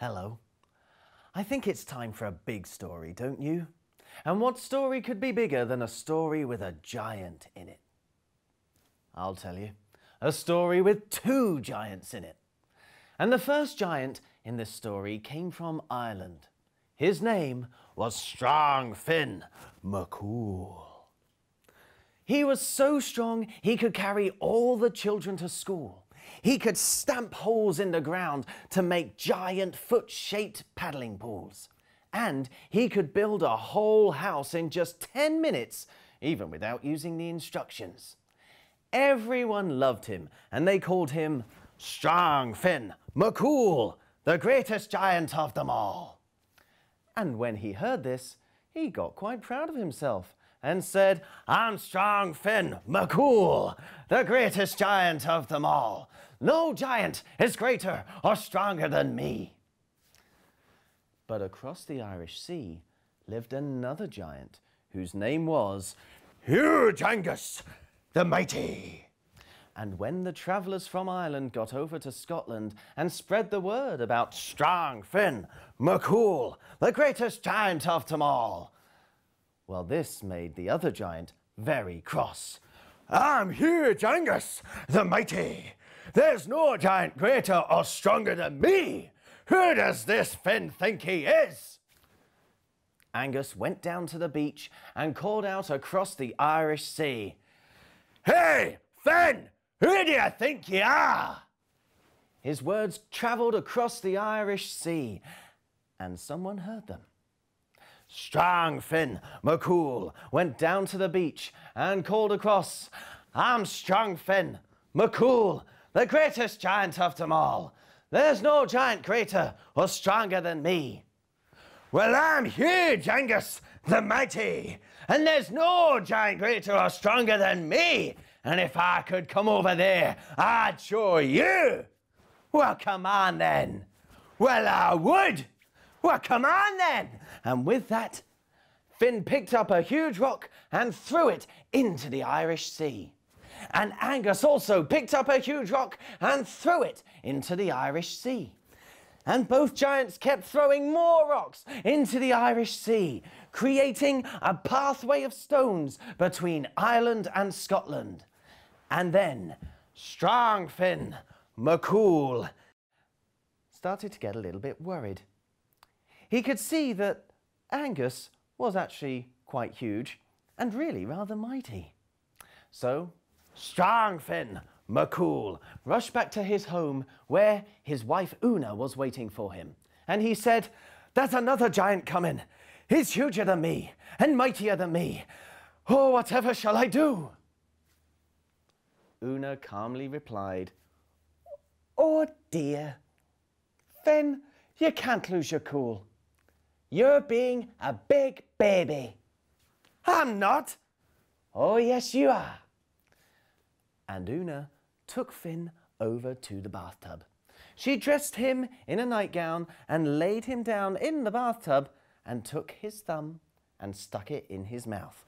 Hello. I think it's time for a big story, don't you? And what story could be bigger than a story with a giant in it? I'll tell you. A story with two giants in it. And the first giant in this story came from Ireland. His name was Strong Finn MacCool. He was so strong he could carry all the children to school. He could stamp holes in the ground to make giant foot-shaped paddling pools. And he could build a whole house in just 10 minutes, even without using the instructions. Everyone loved him, and they called him Strong Finn MacCool, the greatest giant of them all. And when he heard this, he got quite proud of himself and said, "I'm Strong Finn MacCool, the greatest giant of them all. No giant is greater or stronger than me." But across the Irish Sea lived another giant whose name was Huge Angus the Mighty. And when the travellers from Ireland got over to Scotland and spread the word about Strong Finn MacCool, the greatest giant of them all, well, this made the other giant very cross. "I'm Huge Angus the Mighty. There's no giant greater or stronger than me. Who does this Finn think he is?" Angus went down to the beach and called out across the Irish Sea, "Hey, Finn, who do you think you are?" His words travelled across the Irish Sea, and someone heard them. Strong Finn MacCool went down to the beach and called across, "I'm Strong Finn MacCool, the greatest giant of them all. There's no giant greater or stronger than me." "Well, I'm Huge Angus the Mighty, and there's no giant greater or stronger than me. And if I could come over there, I'd show you." "Well, come on then." "Well, I would." "Well, come on then." And with that, Finn picked up a huge rock and threw it into the Irish Sea. And Angus also picked up a huge rock and threw it into the Irish Sea. And both giants kept throwing more rocks into the Irish Sea, creating a pathway of stones between Ireland and Scotland. And then Strong Finn MacCool started to get a little bit worried. He could see that Angus was actually quite huge and really rather mighty. So Strong Finn MacCool rushed back to his home where his wife Una was waiting for him. And he said, "There's another giant coming. He's huger than me and mightier than me. Oh, whatever shall I do?" Una calmly replied, "Oh dear, Finn, you can't lose your cool. You're being a big baby." "I'm not." "Oh, yes, you are." And Una took Finn over to the bathtub. She dressed him in a nightgown and laid him down in the bathtub and took his thumb and stuck it in his mouth.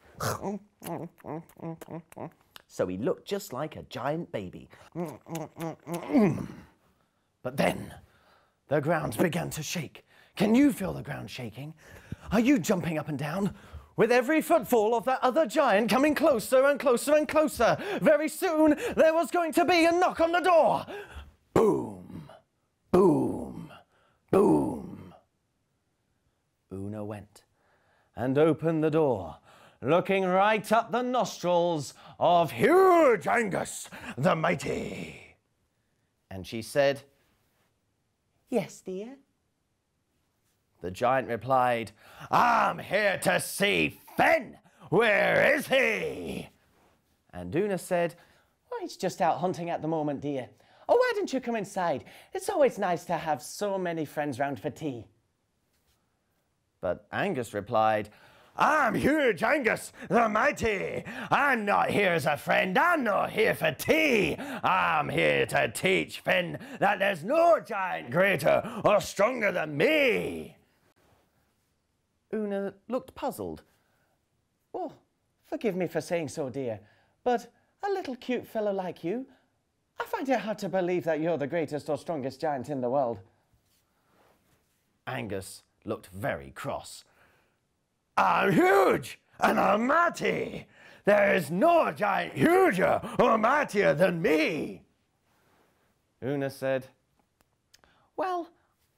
So he looked just like a giant baby. But then the ground began to shake. Can you feel the ground shaking? Are you jumping up and down? With every footfall of that other giant coming closer and closer and closer, very soon there was going to be a knock on the door. Boom, boom, boom. Una went and opened the door, looking right up the nostrils of Huge Angus the Mighty. And she said, "Yes, dear." The giant replied, "I'm here to see Finn. Where is he?" And Una said, "Well, he's just out hunting at the moment, dear. Oh, why don't you come inside? It's always nice to have so many friends round for tea." But Angus replied, "I'm Huge Angus the Mighty. I'm not here as a friend. I'm not here for tea. I'm here to teach Finn that there's no giant greater or stronger than me." Una looked puzzled. "Oh, forgive me for saying so, dear, but a little cute fellow like you, I find it hard to believe that you're the greatest or strongest giant in the world." Angus looked very cross. I'm huge and I'm mighty. There is no giant huger or mightier than me. Una said, well,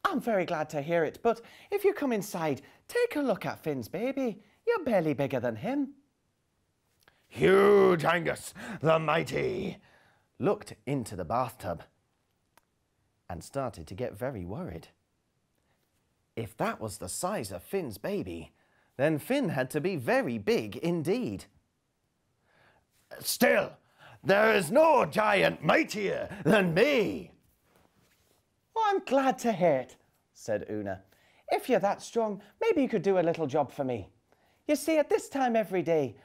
I'm very glad to hear it, but if you come inside, take a look at Finn's baby. You're barely bigger than him. Huge Angus, the mighty, looked into the bathtub and started to get very worried. If that was the size of Finn's baby, then Finn had to be very big indeed. Still, there is no giant mightier than me. Oh, I'm glad to hear it, said Una. If you're that strong, maybe you could do a little job for me. You see, at this time every day,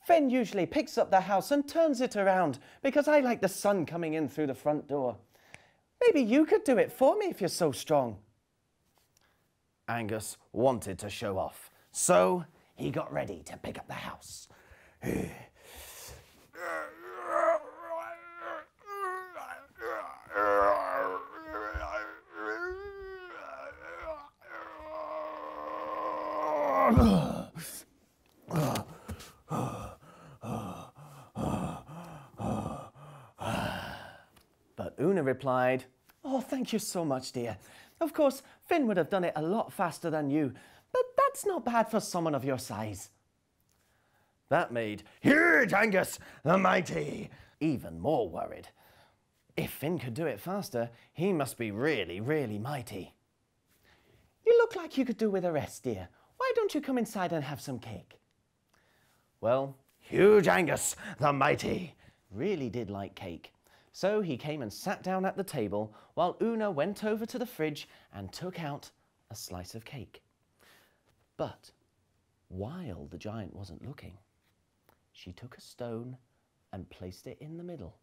Finn usually picks up the house and turns it around because I like the sun coming in through the front door. Maybe you could do it for me if you're so strong. Angus wanted to show off, so he got ready to pick up the house. But Una replied, oh, thank you so much, dear. Of course, Finn would have done it a lot faster than you, but that's not bad for someone of your size. That made Huge Angus the Mighty even more worried. If Finn could do it faster, he must be really, really mighty. You look like you could do with a rest, dear. Why don't you come inside and have some cake? Well, Huge Angus the Mighty really did like cake. So he came and sat down at the table while Una went over to the fridge and took out a slice of cake. But while the giant wasn't looking, she took a stone and placed it in the middle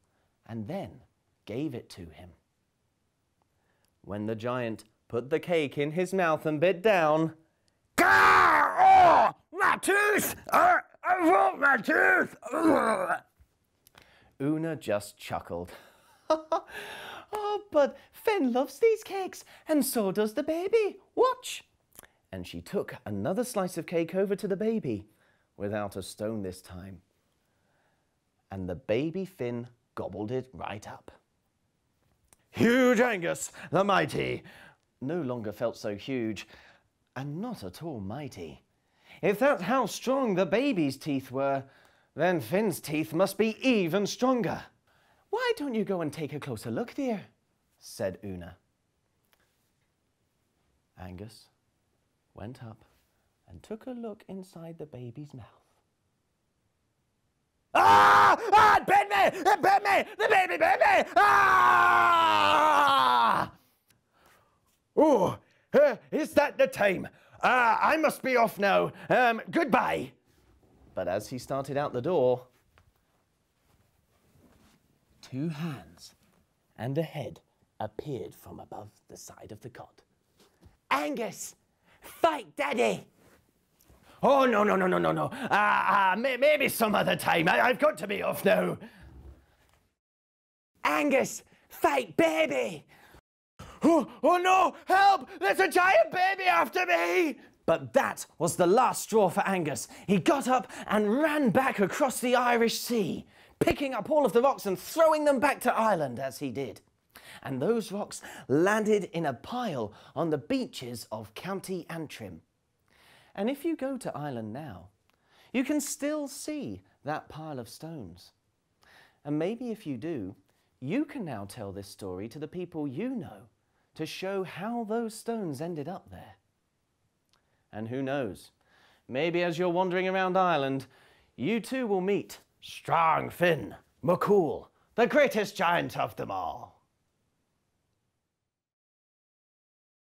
and then gave it to him. When the giant put the cake in his mouth and bit down, "Gah! Oh, my tooth! I want my tooth!" Una just chuckled. Oh, but Finn loves these cakes, and so does the baby. Watch! And she took another slice of cake over to the baby, without a stone this time. And the baby Finn gobbled it right up. Huge Angus the Mighty no longer felt so huge, and not at all mighty. If that's how strong the baby's teeth were, then Finn's teeth must be even stronger. Why don't you go and take a closer look, dear? Said Una. Angus went up and took a look inside the baby's mouth. Ah! Ah! It bit me! It bit me! The baby bit me! Ah! Oh, is that the time? I must be off now. Goodbye. But as he started out the door, 2 hands and a head appeared from above the side of the cot. Angus, fight Daddy! Oh, no. Maybe some other time. I've got to be off now. Angus, fight Baby! Oh no, help! There's a giant baby after me! But that was the last straw for Angus. He got up and ran back across the Irish Sea, picking up all of the rocks and throwing them back to Ireland as he did. And those rocks landed in a pile on the beaches of County Antrim. And if you go to Ireland now, you can still see that pile of stones. And maybe if you do, you can now tell this story to the people you know to show how those stones ended up there. And who knows, maybe as you're wandering around Ireland, you too will meet Strong Finn MacCool, the greatest giant of them all.